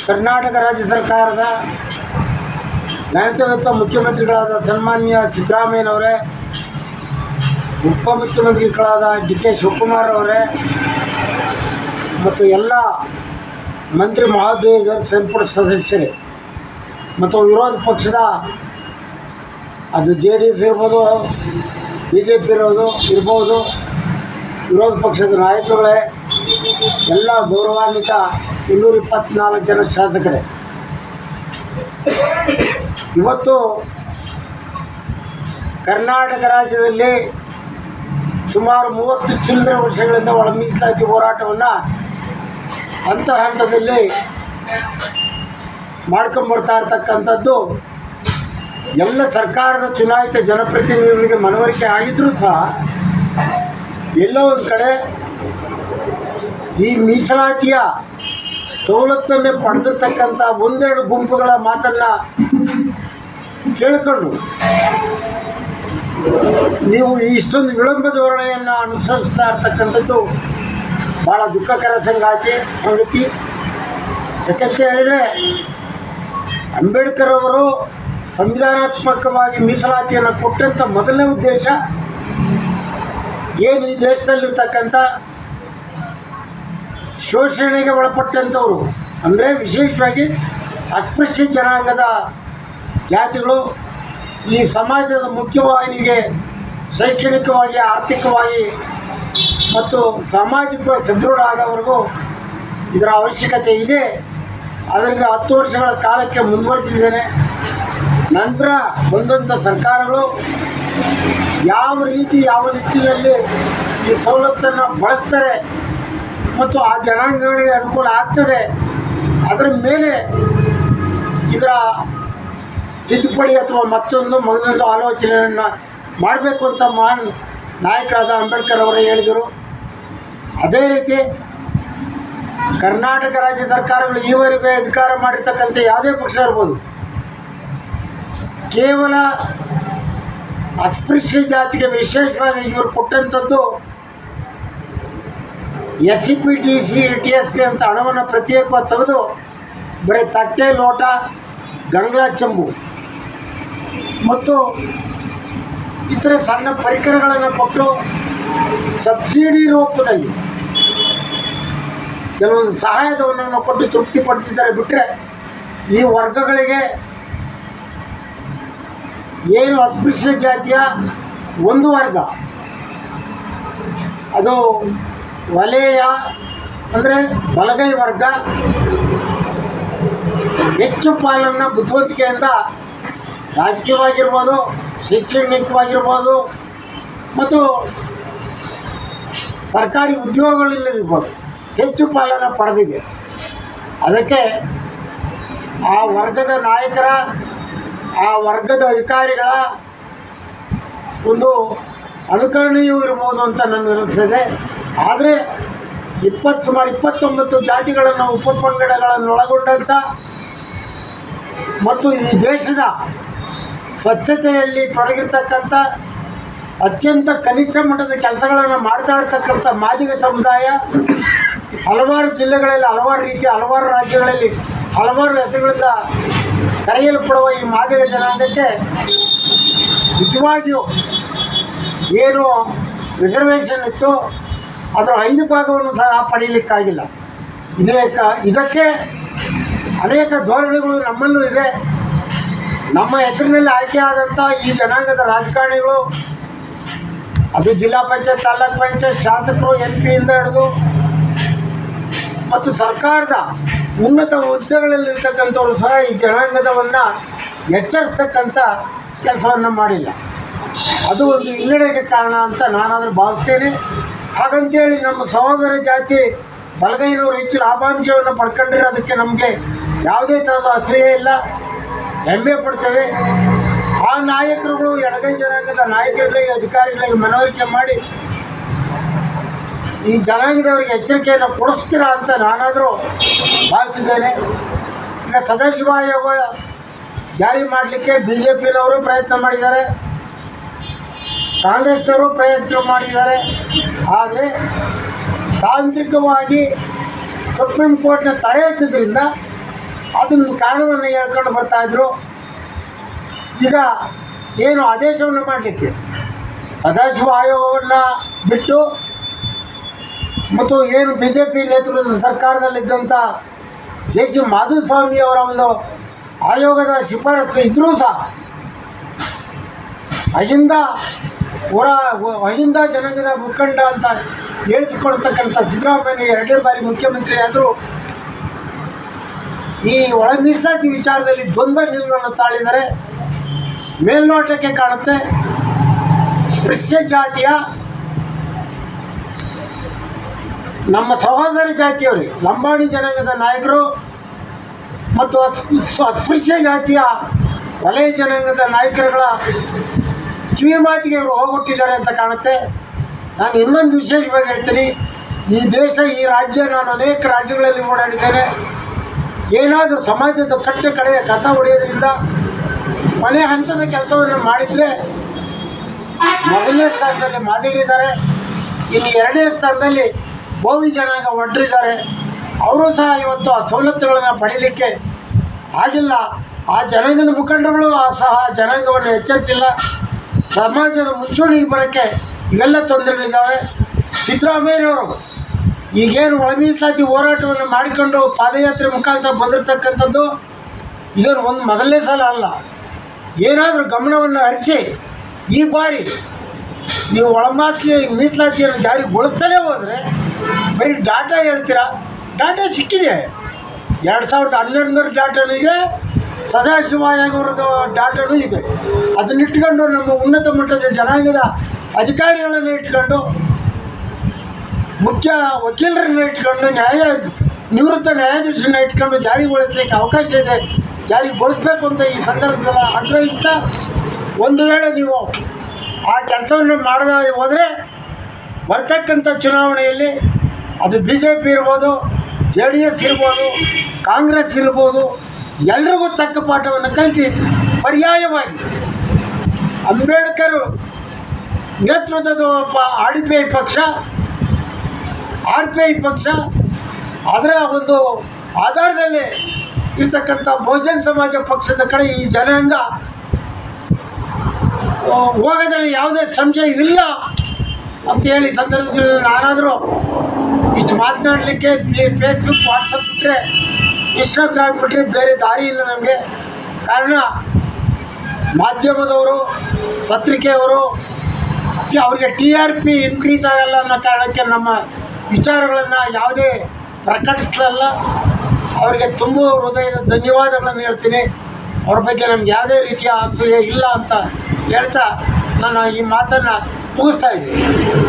ಕರ್ನಾಟಕ ರಾಜ್ಯ ಸರ್ಕಾರದ ಘನತೆಯುತ ಮುಖ್ಯಮಂತ್ರಿಗಳಾದ ಸನ್ಮಾನ್ಯ ಸಿದ್ದರಾಮಯ್ಯನವರೇ, ಉಪಮುಖ್ಯಮಂತ್ರಿಗಳಾದ ಡಿ.ಕೆ. ಶಿವಕುಮಾರ್ ಅವರೇ ಮತ್ತು ಎಲ್ಲ ಮಂತ್ರಿ ಮಹೋದಯ ಸಂಪುಟ ಸದಸ್ಯರೇ ಮತ್ತು ವಿರೋಧ ಪಕ್ಷದ ಅದು JDS ಇರ್ಬೋದು, BJP ಇರ್ಬೋದು, ವಿರೋಧ ಪಕ್ಷದ ನಾಯಕರುಗಳೇ, ಎಲ್ಲ ಗೌರವಾನ್ವಿತ 224 ಜನ ಶಾಸಕರೇ, ಇವತ್ತು ಕರ್ನಾಟಕ ರಾಜ್ಯದಲ್ಲಿ ಸುಮಾರು 30 ಚಿಲ್ಲರೆ ವರ್ಷಗಳಿಂದ ಒಳ ಮೀಸಲಾತಿ ಹೋರಾಟವನ್ನು ಹಂತದಲ್ಲಿ ಮಾಡ್ಕೊಂಬರ್ತಾ ಇರ್ತಕ್ಕಂಥದ್ದು ಎಲ್ಲ ಸರ್ಕಾರದ ಚುನಾಯಿತ ಜನಪ್ರತಿನಿಧಿಗಳಿಗೆ ಮನವರಿಕೆ ಆಗಿದ್ದರೂ ಸಹ ಎಲ್ಲೋ ಒಂದು ಕಡೆ ಈ ಮೀಸಲಾತಿಯ ಸವಲತ್ತನ್ನೇ ಪಡೆದಿರ್ತಕ್ಕಂಥ ಒಂದೆರಡು ಗುಂಪುಗಳ ಮಾತನ್ನು ಕೇಳಿಕೊಂಡು ನೀವು ಇಷ್ಟೊಂದು ವಿಳಂಬ ಧೋರಣೆಯನ್ನು ಅನುಸರಿಸ್ತಾ ಇರ್ತಕ್ಕಂಥದ್ದು ಭಾಳ ದುಃಖಕರ ಸಂಗತಿ. ಯಾಕಂತ ಹೇಳಿದರೆ ಅಂಬೇಡ್ಕರ್ ಅವರು ಸಂವಿಧಾನಾತ್ಮಕವಾಗಿ ಮೀಸಲಾತಿಯನ್ನು ಕೊಟ್ಟಂಥ ಮೊದಲನೇ ಉದ್ದೇಶ ಏನು ಈ ದೇಶದಲ್ಲಿರ್ತಕ್ಕಂಥ ಶೋಷಣೆಗೆ ಒಳಪಟ್ಟಂಥವರು, ಅಂದರೆ ವಿಶೇಷವಾಗಿ ಅಸ್ಪೃಶ್ಯ ಜನಾಂಗದ ಜಾತಿಗಳು ಈ ಸಮಾಜದ ಮುಖ್ಯವಾಹಿನಿಗೆ ಶೈಕ್ಷಣಿಕವಾಗಿ, ಆರ್ಥಿಕವಾಗಿ ಮತ್ತು ಸಾಮಾಜಿಕವಾಗಿ ಸದೃಢ ಆಗೋವರೆಗೂ ಇದರ ಅವಶ್ಯಕತೆ ಇದೆ. ಅದರಿಂದ 10 ವರ್ಷಗಳ ಕಾಲಕ್ಕೆ ಮುಂದುವರಿಸಿದ್ದೇನೆ. ನಂತರ ಬಂದಂಥ ಸರ್ಕಾರಗಳು ಯಾವ ರೀತಿ ಯಾವ ನಿಟ್ಟಿನಲ್ಲಿ ಈ ಸವಲತ್ತನ್ನು ಬಳಸ್ತಾರೆ ಮತ್ತು ಆ ಜನಾಂಗಗಳಿಗೆ ಅನುಕೂಲ ಆಗ್ತದೆ, ಅದರ ಮೇಲೆ ಇದರ ತಿದ್ದುಪಡಿ ಅಥವಾ ಮತ್ತೊಂದು ಆಲೋಚನೆಯನ್ನು ಮಾಡಬೇಕು ಅಂತ ಮಹಾನ್ ನಾಯಕರಾದ ಅಂಬೇಡ್ಕರ್ ಅವರು ಹೇಳಿದರು. ಅದೇ ರೀತಿ ಕರ್ನಾಟಕ ರಾಜ್ಯ ಸರ್ಕಾರಗಳು ಈವರೆಗೆ ಅಧಿಕಾರ ಮಾಡಿರ್ತಕ್ಕಂಥ ಯಾವುದೇ ಪಕ್ಷ ಇರ್ಬೋದು, ಕೇವಲ ಅಸ್ಪೃಶ್ಯ ಜಾತಿಗೆ ವಿಶೇಷವಾಗಿ ಇವರು ಕೊಟ್ಟಂಥದ್ದು SCP, TSP ಅಂತ ಹಣವನ್ನು ಪ್ರತ್ಯೇಕವಾಗಿ ತೆಗೆದು ಬರೀ ತಟ್ಟೆ, ಲೋಟ, ಗಂಗ್ಲಾ ಚೆಂಬು ಮತ್ತು ಇತರ ಸಣ್ಣ ಪರಿಕರಗಳನ್ನು ಕೊಟ್ಟು ಸಬ್ಸಿಡಿ ರೂಪದಲ್ಲಿ ಕೆಲವೊಂದು ಸಹಾಯಧನವನ್ನು ಕೊಟ್ಟು ತೃಪ್ತಿಪಡಿಸಿದ್ದಾರೆ. ಬಿಟ್ಟರೆ ಈ ವರ್ಗಗಳಿಗೆ ಏನು ಅಸ್ಪೃಶ್ಯ ಜಾತಿಯ ಒಂದು ವರ್ಗ, ಅದು ವಲಯ ಅಂದರೆ ಬಲಗೈ ವರ್ಗ, ಹೆಚ್ಚು ಪಾಲನ್ನು ಬುದ್ಧಿವಂತಿಕೆಯಿಂದ ರಾಜಕೀಯವಾಗಿರ್ಬೋದು, ಶೈಕ್ಷಣಿಕವಾಗಿರ್ಬೋದು ಮತ್ತು ಸರ್ಕಾರಿ ಉದ್ಯೋಗಗಳಲ್ಲಿರ್ಬೋದು ಹೆಚ್ಚು ಪಾಲನ್ನು ಪಡೆದಿದೆ. ಅದಕ್ಕೆ ಆ ವರ್ಗದ ನಾಯಕರ, ಆ ವರ್ಗದ ಅಧಿಕಾರಿಗಳ ಒಂದು ಅನುಕರಣೆಯೂ ಇರ್ಬೋದು ಅಂತ ನನಗೆ ಅನಿಸ್ತದೆ. ಆದರೆ ಸುಮಾರು 29 ಜಾತಿಗಳನ್ನು, ಉಪಪಂಗಡಗಳನ್ನು ಒಳಗೊಂಡಂಥ ಮತ್ತು ಈ ದೇಶದ ಸ್ವಚ್ಛತೆಯಲ್ಲಿ ತೊಡಗಿರ್ತಕ್ಕಂಥ ಅತ್ಯಂತ ಕನಿಷ್ಠ ಮಟ್ಟದ ಕೆಲಸಗಳನ್ನು ಮಾಡ್ತಾ ಇರ್ತಕ್ಕಂಥ ಮಾದಿಗ ಸಮುದಾಯ ಹಲವಾರು ಜಿಲ್ಲೆಗಳಲ್ಲಿ, ಹಲವಾರು ರೀತಿಯ, ಹಲವಾರು ರಾಜ್ಯಗಳಲ್ಲಿ, ಹಲವಾರು ಹೆಸರುಗಳಿಂದ ಕರೆಯಲ್ಪಡುವ ಈ ಮಾದಿಗ ಜನಾಂಗಕ್ಕೆ ನಿಜವಾಗಿಯೂ ಏನು ರಿಸರ್ವೇಷನ್ ಇತ್ತು ಅದರ 5 ಭಾಗವನ್ನು ಸಹ ಪಡೀಲಿಕ್ಕಾಗಿಲ್ಲ. ಇದಕ್ಕೆ ಅನೇಕ ಧೋರಣೆಗಳು ನಮ್ಮಲ್ಲೂ ಇದೆ. ನಮ್ಮ ಹೆಸರಿನಲ್ಲಿ ಆಯ್ಕೆಯಾದಂಥ ಈ ಜನಾಂಗದ ರಾಜಕಾರಣಿಗಳು, ಅದು ಜಿಲ್ಲಾ ಪಂಚಾಯತ್, ತಾಲೂಕ್ ಪಂಚಾಯತ್, ಶಾಸಕರು, MP ಹಿಡಿದು ಮತ್ತು ಸರ್ಕಾರದ ಉನ್ನತ ಹುದ್ದೆಗಳಲ್ಲಿರ್ತಕ್ಕಂಥವ್ರು ಸಹ ಈ ಜನಾಂಗದವನ್ನು ಎಚ್ಚರಿಸ್ತಕ್ಕಂಥ ಕೆಲಸವನ್ನು ಮಾಡಿಲ್ಲ. ಅದು ಒಂದು ಹಿನ್ನಡೆಗೆ ಕಾರಣ ಅಂತ ನಾನಾದರೂ ಭಾವಿಸ್ತೇನೆ. ಹಾಗಂತೇಳಿ ನಮ್ಮ ಸಹೋದರ ಜಾತಿ ಬಲಗೈನವರು ಹೆಚ್ಚು ಲಾಭಾಂಶವನ್ನು ಪಡ್ಕೊಂಡಿರೋದಕ್ಕೆ ನಮಗೆ ಯಾವುದೇ ಥರದ ಅಸಹ್ಯ ಇಲ್ಲ, ಹೆಮ್ಮೆ ಪಡ್ತೇವೆ. ಆ ನಾಯಕರುಗಳು ಎಡಗೈ ಜನಾಂಗದ ನಾಯಕರುಗಳಿಗೆ, ಅಧಿಕಾರಿಗಳಿಗೆ ಮನವರಿಕೆ ಮಾಡಿ ಈ ಜನಾಂಗದವರಿಗೆ ಎಚ್ಚರಿಕೆಯನ್ನು ಕೊಡಿಸ್ತೀರಾ ಅಂತ ನಾನಾದರೂ ಭಾವಿಸಿದ್ದೇನೆ. ಈಗ ಸದಾಶಿವ ಆಯೋಗ ಜಾರಿ ಮಾಡಲಿಕ್ಕೆ BJPನವರು ಪ್ರಯತ್ನ ಮಾಡಿದ್ದಾರೆ, ಕಾಂಗ್ರೆಸ್ನವರು ಪ್ರಯತ್ನ ಮಾಡಿದ್ದಾರೆ. ಆದರೆ ತಾಂತ್ರಿಕವಾಗಿ ಸುಪ್ರೀಂ ಕೋರ್ಟ್ನ ತಡೆ ಎತ್ತಿದ್ರಿಂದ ಅದನ್ನು ಕಾರಣವನ್ನು ಹೇಳ್ಕೊಂಡು ಬರ್ತಾಯಿದ್ರು. ಈಗ ಏನು ಆದೇಶವನ್ನು ಮಾಡಲಿಕ್ಕೆ ಸದಾಶಿವ ಆಯೋಗವನ್ನು ಬಿಟ್ಟು ಮತ್ತು ಏನು ಬಿ ಜೆ ಪಿ ನೇತೃತ್ವದ ಸರ್ಕಾರದಲ್ಲಿದ್ದಂಥ ಜೆ.ಸಿ. ಮಾಧುಸ್ವಾಮಿ ಅವರ ಒಂದು ಆಯೋಗದ ಶಿಫಾರಸು ಇದ್ದರೂ ಸಹ ಅಹಿಂದ ಜನಾಂಗದ ಮುಖಂಡ ಅಂತ ಹೇಳಿಸಿಕೊಳ್ತಕ್ಕಂಥ ಸಿದ್ದರಾಮಯ್ಯ 2ನೇ ಬಾರಿ ಮುಖ್ಯಮಂತ್ರಿ ಆದರೂ ಈ ಒಳ ಮೀಸಲಾತಿ ವಿಚಾರದಲ್ಲಿ ದ್ವಂದ್ವ ನಿಲುವನ್ನು ತಾಳಿದರೆ ಮೇಲ್ನೋಟಕ್ಕೆ ಕಾಣುತ್ತೆ. ಸ್ಪೃಶ್ಯ ಜಾತಿಯ ನಮ್ಮ ಸಹೋದರ ಜಾತಿಯವರಿಗೆ ಲಂಬಾಣಿ ಜನಾಂಗದ ನಾಯಕರು ಮತ್ತು ಅಸ್ಪೃಶ್ಯ ಜಾತಿಯ ವಲಯ ಜನಾಂಗದ ನಾಯಕರುಗಳ ಕಿವಿ ಮಾತಿಗೆ ಇವರು ಹೋಗೊಟ್ಟಿದ್ದಾರೆ ಅಂತ ಕಾಣುತ್ತೆ. ನಾನು ಇನ್ನೊಂದು ವಿಶೇಷವಾಗಿ ಹೇಳ್ತೀನಿ, ಈ ದೇಶ ಈ ರಾಜ್ಯ ನಾನು ಅನೇಕ ರಾಜ್ಯಗಳಲ್ಲಿ ಓಡಾಡಿದ್ದೇನೆ. ಏನಾದರೂ ಸಮಾಜದ ಕಟ್ಟೆ ಕಡೆಯ ಕಸ ಹೊಡೆಯೋದ್ರಿಂದ ಮನೆ ಹಂತದ ಕೆಲಸವನ್ನು ಮಾಡಿದರೆ ಮೊದಲನೇ ಸ್ಥಾನದಲ್ಲಿ ಮಾದಿಗರಿದ್ದಾರೆ, ಇನ್ನು 2ನೇ ಸ್ಥಾನದಲ್ಲಿ ಬೋವಿ ಜನಾಂಗ ಒಡ್ರಿದ್ದಾರೆ. ಅವರು ಸಹ ಇವತ್ತು ಆ ಸವಲತ್ತುಗಳನ್ನು ಪಡೀಲಿಕ್ಕೆ ಆಗಿಲ್ಲ. ಆ ಜನಾಂಗದ ಮುಖಂಡರುಗಳು ಸಹ ಜನಾಂಗವನ್ನು ಎಚ್ಚರಿಸಿಲ್ಲ. ಸಮಾಜದ ಮುಂಚೂಣಿಗೆ ಬರೋಕ್ಕೆ ಇವೆಲ್ಲ ತೊಂದರೆಗಳಿದ್ದಾವೆ. ಸಿದ್ದರಾಮಯ್ಯನವರು ಈಗೇನು ಒಳ ಮೀಸಲಾತಿ ಹೋರಾಟವನ್ನು ಮಾಡಿಕೊಂಡು ಪಾದಯಾತ್ರೆ ಮುಖಾಂತರ ಬಂದಿರತಕ್ಕಂಥದ್ದು ಇದನ್ನು ಒಂದು ಮೊದಲನೇ ಸಲ ಅಲ್ಲ. ಏನಾದರೂ ಗಮನವನ್ನು ಹರಿಸಿ ಈ ಬಾರಿ ನೀವು ಒಳ ಮೀಸಲಾತಿಯನ್ನು ಜಾರಿಗೊಳಿಸ್ತಲೇ ಹೋದರೆ ಬರೀ ಡಾಟಾ ಹೇಳ್ತೀರಾ. ಡಾಟಾ ಸಿಕ್ಕಿದೆ, 2011 ಡಾಟಾನೂ ಇದೆ, ಸದಾಶಿವ ಆಯೋಗದ ಡಾಟಾನೂ ಇದೆ. ಅದನ್ನಿಟ್ಕೊಂಡು ನಮ್ಮ ಉನ್ನತ ಮಟ್ಟದ ಜನಾಂಗದ ಅಧಿಕಾರಿಗಳನ್ನು ಇಟ್ಕೊಂಡು ಮುಖ್ಯ ವಕೀಲರನ್ನ ಇಟ್ಕೊಂಡು ನಿವೃತ್ತ ನ್ಯಾಯಾಧೀಶರನ್ನ ಇಟ್ಕೊಂಡು ಜಾರಿಗೊಳಿಸಲಿಕ್ಕೆ ಅವಕಾಶ ಇದೆ. ಜಾರಿಗೊಳಿಸಬೇಕು ಅಂತ ಈ ಸಂದರ್ಭದಲ್ಲಿ ಆಗ್ರಹಿಸ್ತಾ, ಒಂದು ವೇಳೆ ನೀವು ಆ ಕೆಲಸವನ್ನು ಮಾಡದೆ ಹೋದರೆ ಬರ್ತಕ್ಕಂಥ ಚುನಾವಣೆಯಲ್ಲಿ ಅದು ಬಿ ಜೆ ಪಿ ಇರ್ಬೋದು, JDS ಇರ್ಬೋದು, ಕಾಂಗ್ರೆಸ್ ಇರ್ಬೋದು, ಎಲ್ರಿಗೂ ತಕ್ಕ ಪಾಠವನ್ನು ಕಲಿಸಿ ಪರ್ಯಾಯವಾಗಿ ಅಂಬೇಡ್ಕರ್ ನೇತೃತ್ವದ RPI ಪಕ್ಷ ಅದರ ಒಂದು ಆಧಾರದಲ್ಲಿ ಇರ್ತಕ್ಕಂಥ ಬಹುಜನ ಸಮಾಜ ಪಕ್ಷದ ಕಡೆ ಈ ಜನಾಂಗ ಹೋಗೋದ್ರಲ್ಲಿ ಯಾವುದೇ ಸಂಶಯವಿಲ್ಲ ಅಂತ ಹೇಳಿ ಸಂದರ್ಭದಲ್ಲಿ ನಾನಾದರೂ ಇಷ್ಟು ಮಾತನಾಡಲಿಕ್ಕೆ ಫೇಸ್ಬುಕ್, ವಾಟ್ಸಪ್ ಬಿಟ್ಟರೆ, ಇನ್ಸ್ಟಾಗ್ರಾಮ್ ಬಿಟ್ಟರೆ ಬೇರೆ ದಾರಿ ಇಲ್ಲ ನಮಗೆ. ಕಾರಣ ಮಾಧ್ಯಮದವರು, ಪತ್ರಿಕೆಯವರು ಅವರಿಗೆ TRP ಇನ್ಕ್ರೀಸ್ ಆಗಲ್ಲ ಅನ್ನೋ ಕಾರಣಕ್ಕೆ ನಮ್ಮ ವಿಚಾರಗಳನ್ನು ಯಾವುದೇ ಪ್ರಕಟಿಸಲ್ಲ. ಅವರಿಗೆ ತುಂಬ ಹೃದಯದ ಧನ್ಯವಾದಗಳನ್ನು ಹೇಳ್ತೀನಿ. ಅವ್ರ ಬಗ್ಗೆ ನಮ್ಗೆ ಯಾವುದೇ ರೀತಿಯ ಅಸೂಯೆ ಇಲ್ಲ ಅಂತ ಹೇಳ್ತಾ ನಾನು ಈ ಮಾತನ್ನು ಮುಗಿಸ್ತಾ ಇದ್ದೀನಿ.